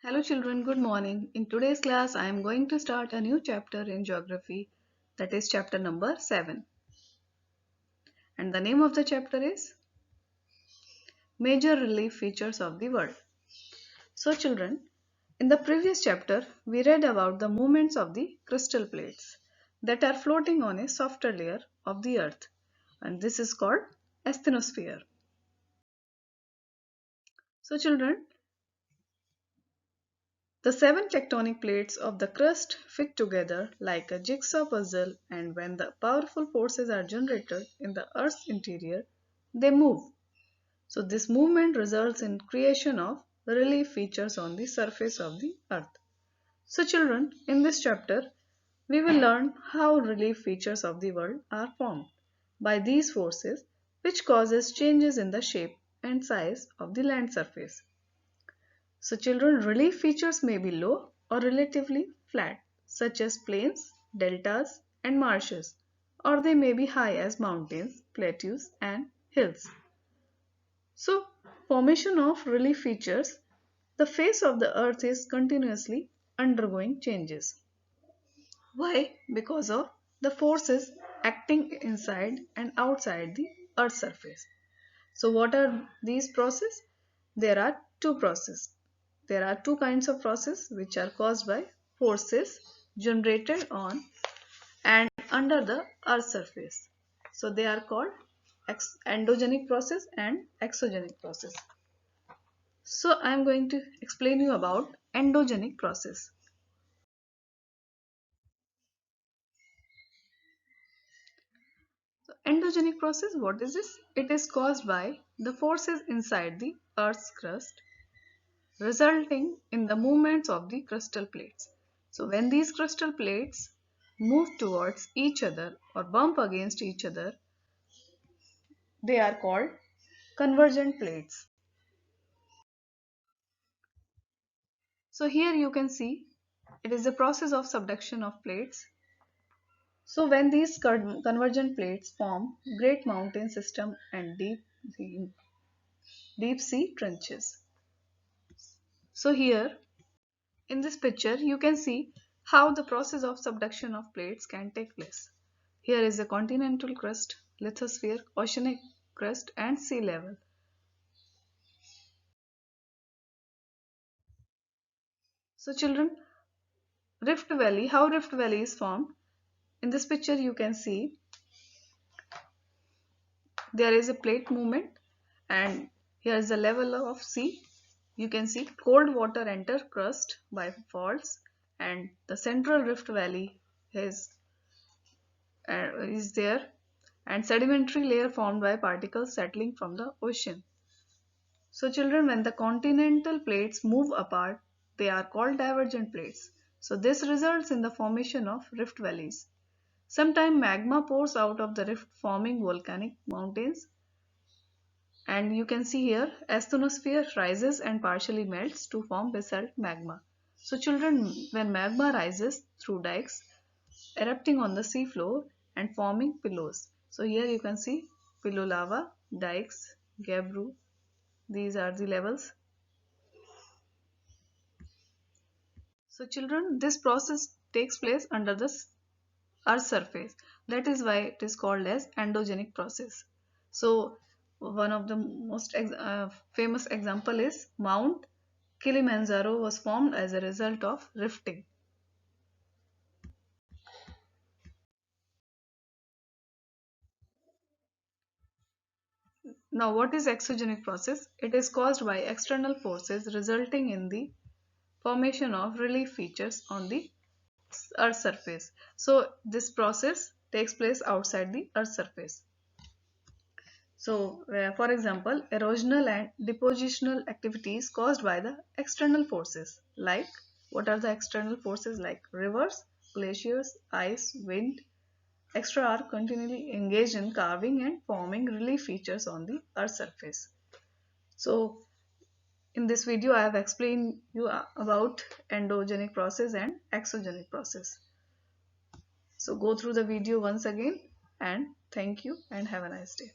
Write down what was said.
Hello children, good morning. In today's class, I am going to start a new chapter in geography, that is chapter number 7. And the name of the chapter is Major Relief Features of the World. So children, in the previous chapter, we read about the movements of the crystal plates that are floating on a softer layer of the earth, and this is called asthenosphere. So children, the 7 tectonic plates of the crust fit together like a jigsaw puzzle, and when the powerful forces are generated in the Earth's interior, they move. So this movement results in creation of relief features on the surface of the Earth. So children, in this chapter, we will learn how relief features of the world are formed by these forces, which causes changes in the shape and size of the land surface. So children, relief features may be low or relatively flat, such as plains, deltas and marshes, or they may be high as mountains, plateaus and hills. So formation of relief features, the face of the earth is continuously undergoing changes. Why? Because of the forces acting inside and outside the earth's surface. So what are these processes? There are two processes. There are two kinds of process which are caused by forces generated on and under the earth's surface. So they are called endogenic process and exogenic process. So I am going to explain you about endogenic process. So endogenic process, what is this? It is caused by the forces inside the earth's crust resulting in the movements of the crystal plates. So when these crystal plates move towards each other or bump against each other, they are called convergent plates. So here you can see it is the process of subduction of plates. So when these convergent plates form great mountain system and deep sea trenches. So here in this picture, you can see how the process of subduction of plates can take place. Here is the continental crust, lithosphere, oceanic crust and sea level. So children, how Rift Valley is formed. In this picture you can see there is a plate movement and here is the level of sea. You can see cold water enter crust by faults and the central Rift Valley is there and sedimentary layer formed by particles settling from the ocean. So children, when the continental plates move apart, they are called divergent plates. So this results in the formation of rift valleys. Sometimes magma pours out of the rift forming volcanic mountains, and you can see here asthenosphere rises and partially melts to form basalt magma. So children, when magma rises through dikes erupting on the sea floor and forming pillows. So here you can see pillow lava, dikes, gabbro. These are the levels. So children, this process takes place under the Earth's surface. That is why it is called as endogenic process. So one of the most famous example is Mount Kilimanjaro was formed as a result of rifting. Now what is exogenic process? It is caused by external forces resulting in the formation of relief features on the Earth's surface. So this process takes place outside the Earth's surface. So, for example, erosional and depositional activities caused by the external forces, like what are the external forces like rivers, glaciers, ice, wind, etc. are continually engaged in carving and forming relief features on the Earth's surface. So, in this video, I have explained you about endogenic process and exogenic process. So, go through the video once again and thank you and have a nice day.